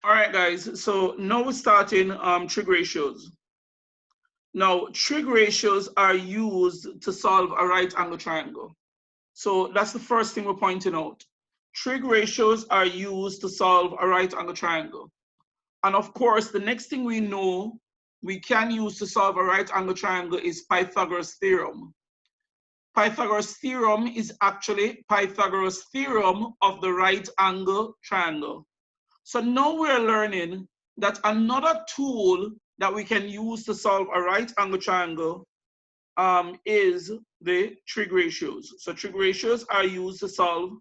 All right, guys. So now we're starting trig ratios. Now, trig ratios are used to solve a right angle triangle. So that's the first thing we're pointing out. Trig ratios are used to solve a right angle triangle. And of course, the next thing we know we can use to solve a right angle triangle is Pythagoras theorem. Pythagoras theorem is actually Pythagoras theorem of the right angle triangle. So now we're learning that another tool that we can use to solve a right angle triangle is the trig ratios. So trig ratios are used to solve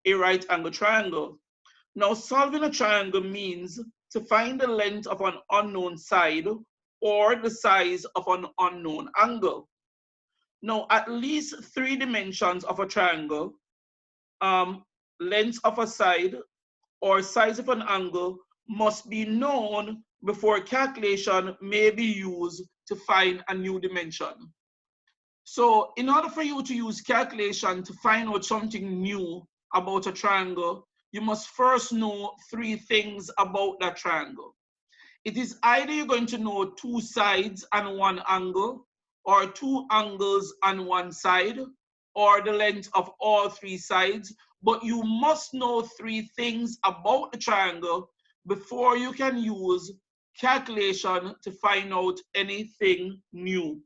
a right angle triangle. Now, solving a triangle means to find the length of an unknown side or the size of an unknown angle. Now, at least 3 dimensions of a triangle, length of a side or size of an angle must be known before calculation may be used to find a new dimension. So in order for you to use calculation to find out something new about a triangle, you must first know 3 things about that triangle. It is either you're going to know 2 sides and 1 angle, or 2 angles and 1 side, or the length of all 3 sides, but you must know 3 things about the triangle before you can use calculation to find out anything new.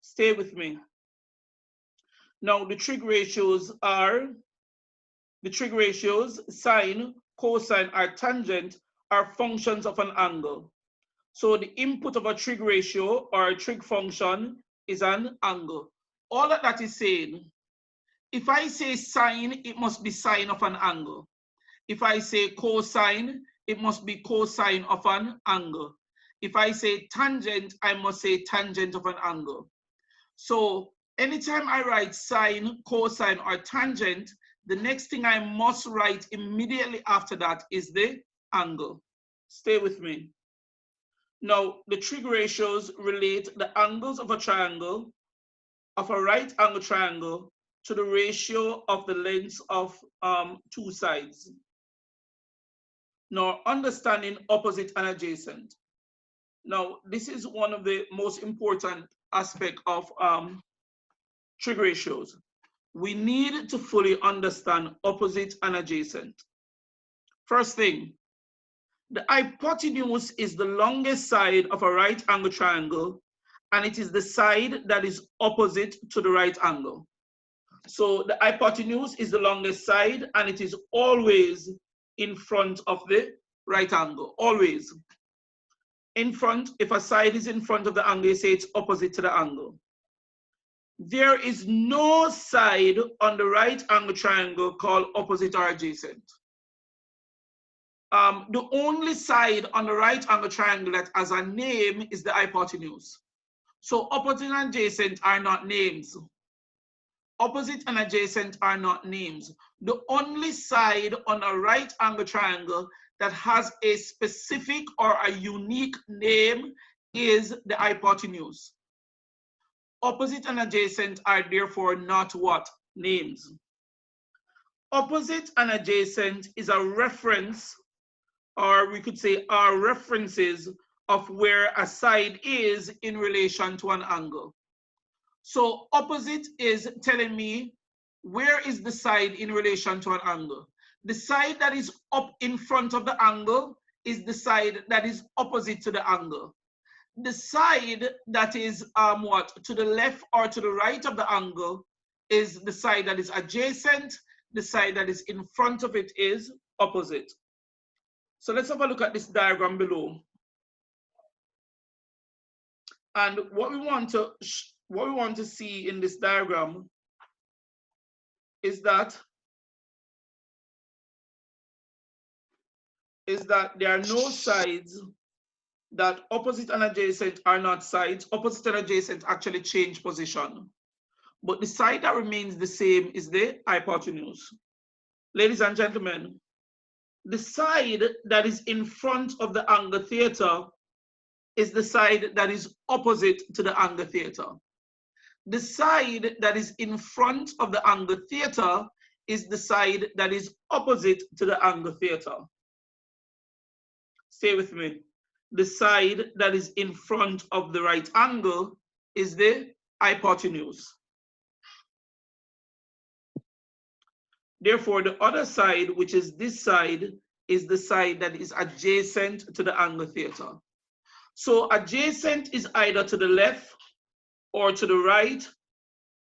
Stay with me. Now, the trig ratios, sine, cosine, or tangent are functions of an angle. So the input of a trig ratio or a trig function is an angle. All that is saying, if I say sine, it must be sine of an angle. If I say cosine, it must be cosine of an angle. If I say tangent, I must say tangent of an angle. So anytime I write sine, cosine, or tangent, the next thing I must write immediately after that is the angle. Stay with me. Now, the trig ratios relate the angles of a triangle, of a right angle triangle, to the ratio of the lengths of 2 sides. Now, understanding opposite and adjacent. Now, this is one of the most important aspects of trig ratios. We need to fully understand opposite and adjacent. First thing, the hypotenuse is the longest side of a right angle triangle, and it is the side that is opposite to the right angle. So the hypotenuse is the longest side, and it is always in front of the right angle, always. In front, if a side is in front of the angle, you say it's opposite to the angle. There is no side on the right angle triangle called opposite or adjacent. The only side on the right angle triangle that has a name is the hypotenuse. So opposite and adjacent are not names. Opposite and adjacent are not names. The only side on a right angle triangle that has a specific or a unique name is the hypotenuse. Opposite and adjacent are therefore not what? Names. Opposite and adjacent is a reference, or we could say are references of where a side is in relation to an angle. So opposite is telling me where is the side in relation to an angle. The side that is up in front of the angle is the side that is opposite to the angle. The side that is to the left or to the right of the angle is the side that is adjacent. The side that is in front of it is opposite. So let's have a look at this diagram below. And what we want to see in this diagram is that there are no sides, that opposite and adjacent are not sides. Opposite and adjacent actually change position. But the side that remains the same is the hypotenuse. Ladies and gentlemen, the side that is in front of the angle theta is the side that is opposite to the angle theta. The side that is in front of the angle theta is the side that is opposite to the angle theta. Stay with me. The side that is in front of the right angle is the hypotenuse. Therefore, the other side, which is this side, is the side that is adjacent to the angle theta. So adjacent is either to the left or to the right.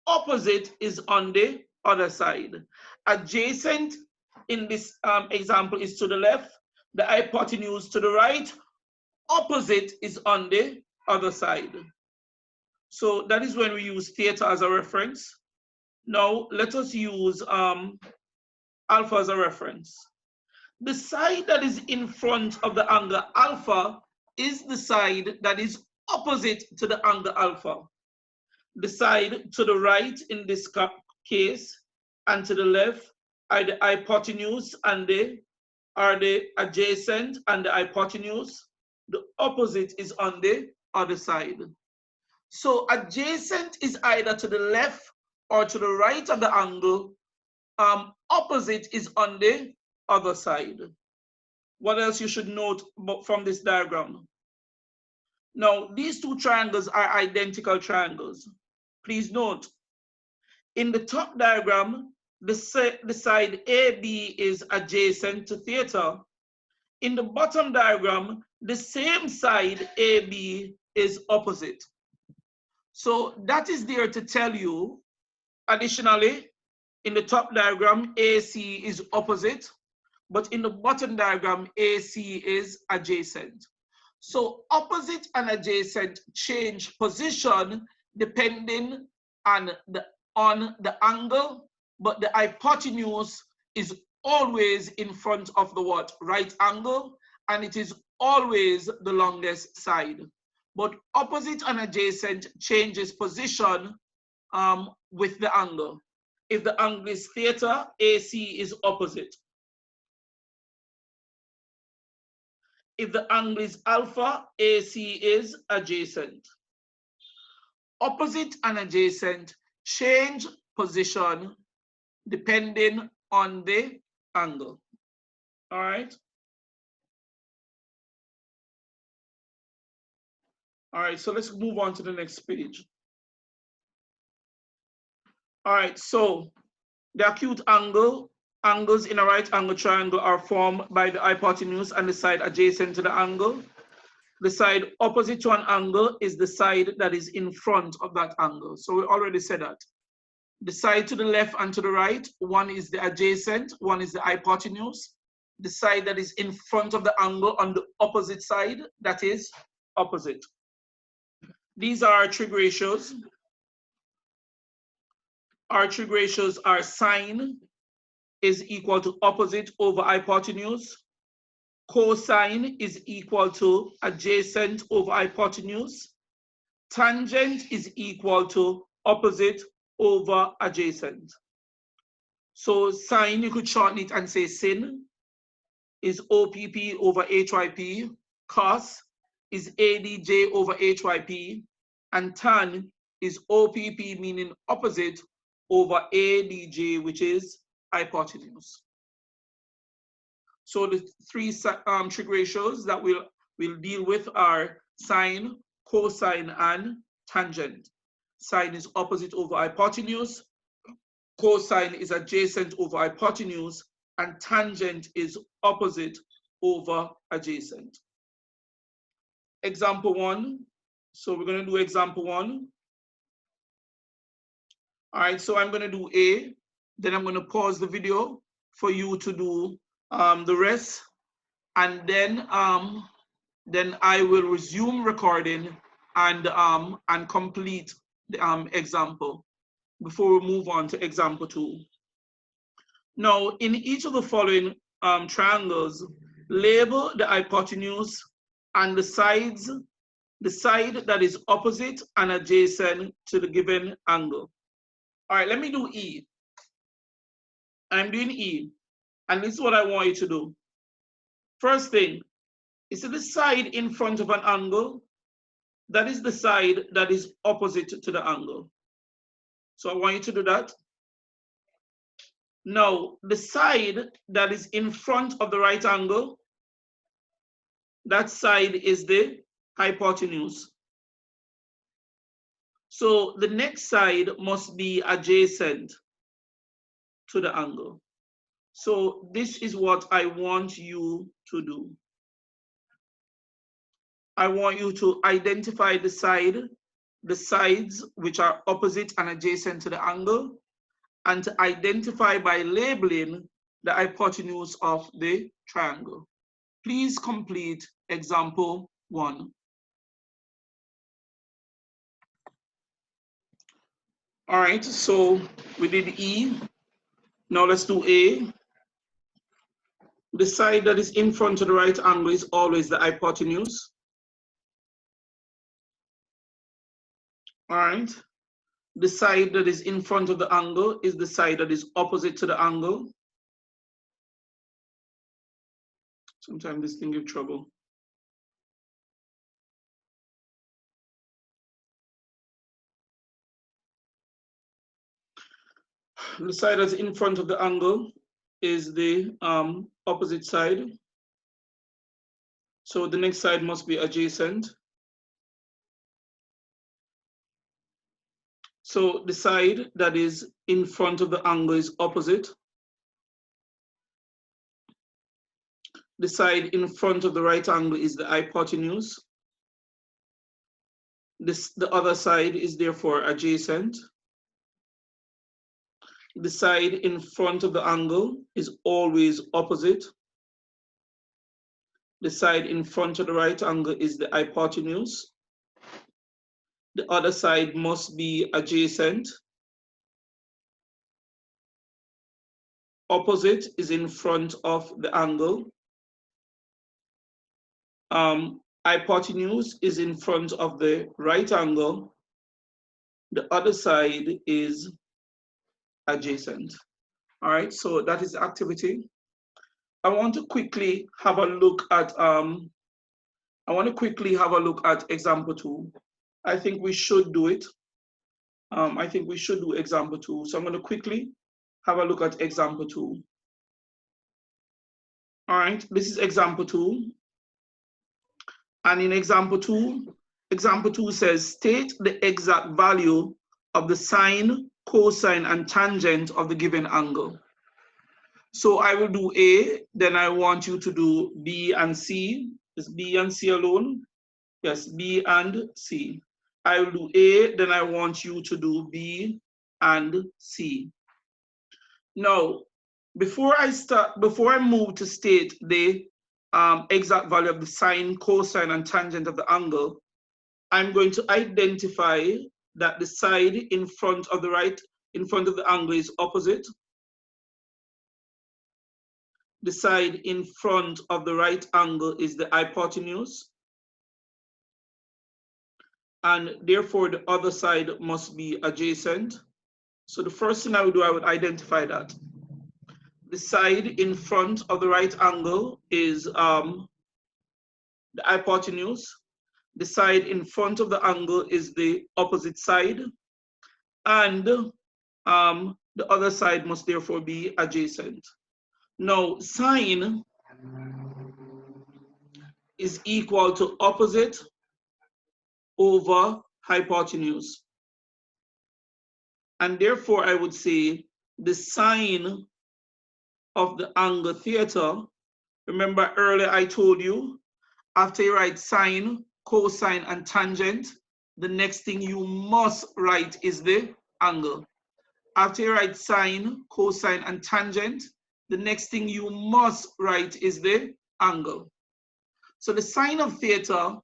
Opposite is on the other side. Adjacent in this example is to the left, the hypotenuse to the right, opposite is on the other side. So that is when we use theta as a reference. Now let us use alpha as a reference. The side that is in front of the angle alpha is the side that is opposite to the angle alpha. The side to the right in this case and to the left are the hypotenuse and the adjacent and the hypotenuse. The opposite is on the other side. So adjacent is either to the left or to the right of the angle. Opposite is on the other side. What else you should note from this diagram? Now, these two triangles are identical triangles. Please note, in the top diagram, the side AB is adjacent to theta. In the bottom diagram, the same side AB is opposite. So that is there to tell you, additionally, in the top diagram, AC is opposite, but in the bottom diagram, AC is adjacent. So opposite and adjacent change position depending on the angle, but the hypotenuse is always in front of the what? Right angle, and it is always the longest side. But opposite and adjacent changes position with the angle. If the angle is theta, AC is opposite. If the angle is alpha, AC is adjacent. Opposite and adjacent change position depending on the angle. All right. All right, so let's move on to the next page. All right, so the acute angles in a right angle triangle are formed by the hypotenuse and the side adjacent to the angle. The side opposite to an angle is the side that is in front of that angle. So we already said that. The side to the left and to the right, one is the adjacent, one is the hypotenuse. The side that is in front of the angle on the opposite side, that is opposite. These are our trig ratios. Our trig ratios are sine is equal to opposite over hypotenuse. Cosine is equal to adjacent over hypotenuse. Tangent is equal to opposite over adjacent. So sine, you could shorten it and say sin is OPP over HYP. Cos is ADJ over HYP. And tan is OPP, meaning opposite, over ADJ, which is hypotenuse. So the three trig ratios that we'll deal with are sine, cosine, and tangent. Sine is opposite over hypotenuse, cosine is adjacent over hypotenuse, and tangent is opposite over adjacent. Example 1. So we're going to do example 1. All right, so I'm going to do A, then I'm going to pause the video for you to do the rest, and then I will resume recording and complete the example before we move on to example 2. Now, in each of the following triangles, label the hypotenuse and the sides, the side that is opposite and adjacent to the given angle. All right, let me do E. I'm doing E, and this is what I want you to do. First thing, is the side in front of an angle? That is the side that is opposite to the angle. So I want you to do that. Now, the side that is in front of the right angle, That side is the hypotenuse. So the next side must be adjacent to the angle. So this is what I want you to do. I want you to identify the sides which are opposite and adjacent to the angle, and to identify by labeling the hypotenuse of the triangle. Please complete example 1. All right, so we did E. Now let's do A. The side that is in front of the right angle is always the hypotenuse. All right. The side that is in front of the angle is the side that is opposite to the angle. Sometimes this thing gives trouble. The side that's in front of the angle is the opposite side. So the next side must be adjacent. So the side that is in front of the angle is opposite. The side in front of the right angle is the hypotenuse. The other side is therefore adjacent. The side in front of the angle is always opposite. The side in front of the right angle is the hypotenuse. The other side must be adjacent. Opposite is in front of the angle. Hypotenuse is in front of the right angle. The other side is adjacent. All right, so that is the activity. I want to quickly have a look at example 2. I think we should do it. I think we should do example 2. So I'm going to quickly have a look at example 2. All right, this is example 2. And in example 2 says state the exact value of the sine, cosine, and tangent of the given angle. So I will do A, then I want you to do B and C. Is B and C alone? Yes, B and C. I will do A, then I want you to do B and C. Now, before I move to state the exact value of the sine, cosine, and tangent of the angle, I'm going to identify that the side in front of the angle is opposite. The side in front of the right angle is the hypotenuse. And therefore the other side must be adjacent. So the first thing I would do, I would identify that. The side in front of the right angle is the hypotenuse. The side in front of the angle is the opposite side. And the other side must therefore be adjacent. Now, sine is equal to opposite over hypotenuse. And therefore, I would say the sine of the angle theta, remember earlier I told you, after you write sine, cosine, and tangent, the next thing you must write is the angle. After you write sine, cosine, and tangent, the next thing you must write is the angle. So the sine of theta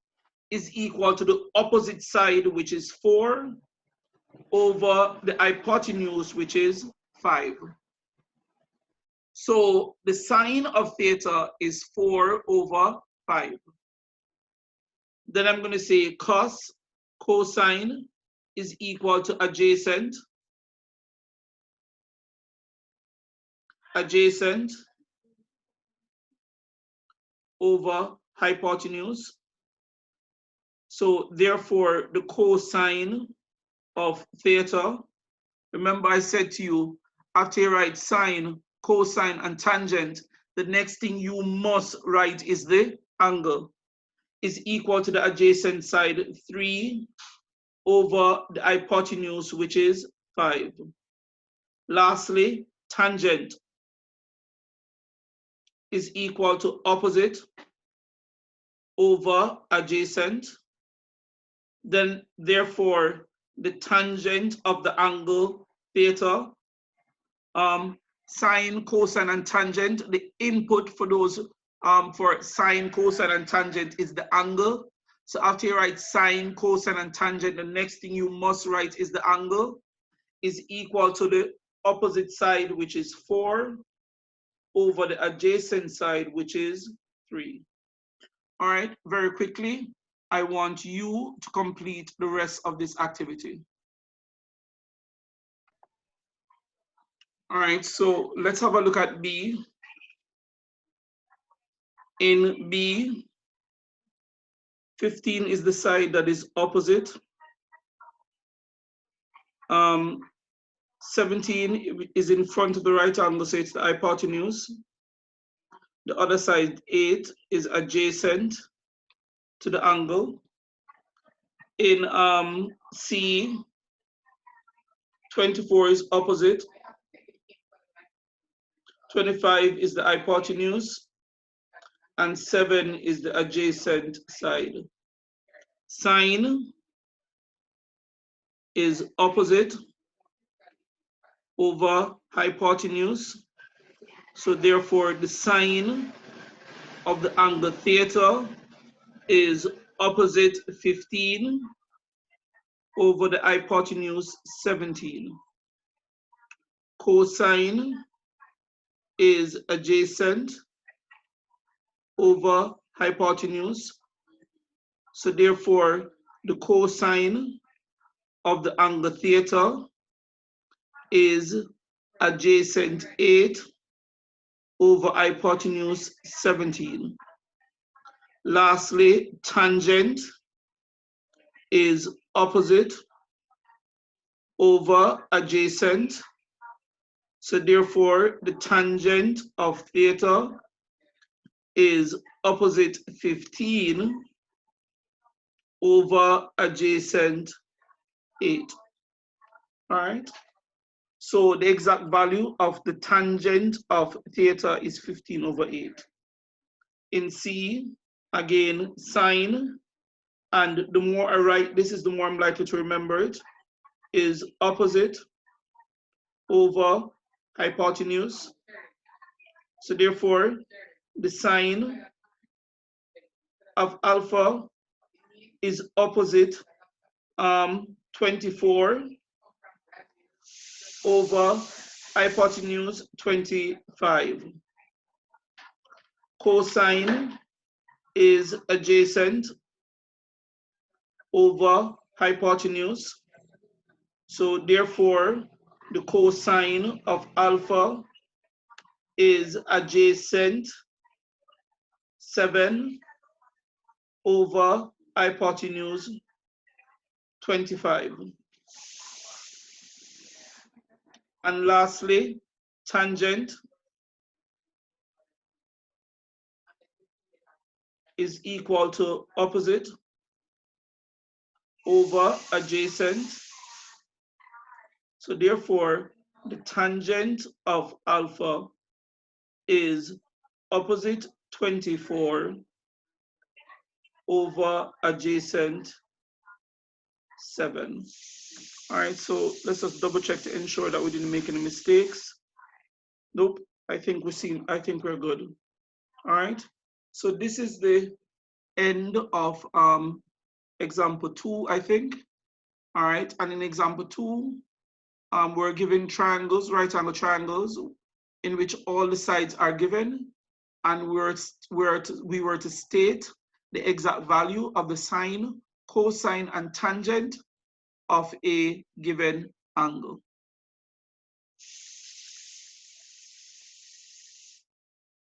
is equal to the opposite side, which is 4, over the hypotenuse, which is 5. So the sine of theta is 4 over 5. Then I'm going to say cos, cosine is equal to adjacent. Adjacent over hypotenuse. So therefore the cosine of theta, remember I said to you, after you write sine, cosine, and tangent, the next thing you must write is the angle. is equal to the adjacent side 3 over the hypotenuse, which is 5. Lastly, tangent is equal to opposite over adjacent. Then, therefore, the tangent of the angle theta, sine, cosine, and tangent, the input for those for sine, cosine, and tangent is the angle. So after you write sine, cosine, and tangent, the next thing you must write is the angle, is equal to the opposite side, which is 4, over the adjacent side, which is 3. All right, very quickly, I want you to complete the rest of this activity. All right, so let's have a look at B. In B, 15 is the side that is opposite. 17 is in front of the right angle, so it's the hypotenuse. The other side, 8, is adjacent to the angle. In C, 24 is opposite. 25 is the hypotenuse. And 7 is the adjacent side. Sine is opposite over hypotenuse. So therefore, the sine of the angle theta is opposite 15 over the hypotenuse 17. Cosine is adjacent over hypotenuse. So therefore, the cosine of the angle theta is adjacent 8 over hypotenuse 17. Lastly, tangent is opposite over adjacent. So therefore, the tangent of theta is opposite 15 over adjacent 8. All right. So the exact value of the tangent of theta is 15 over 8. In C, again, sine, and the more I write, this is the more I'm likely to remember it, is opposite over hypotenuse. So therefore, the sine of alpha is opposite 24 over hypotenuse 25. Cosine is adjacent over hypotenuse. So therefore, the cosine of alpha is adjacent 7 over hypotenuse 25. And lastly, tangent is equal to opposite over adjacent. So therefore, the tangent of alpha is opposite 24 over adjacent 7. All right, so let's just double check to ensure that we didn't make any mistakes. Nope, I think we're good. All right, so this is the end of example 2, I think. All right, and in example 2, we're given triangles, right angle triangles, in which all the sides are given, and we were to state the exact value of the sine, cosine, and tangent of a given angle.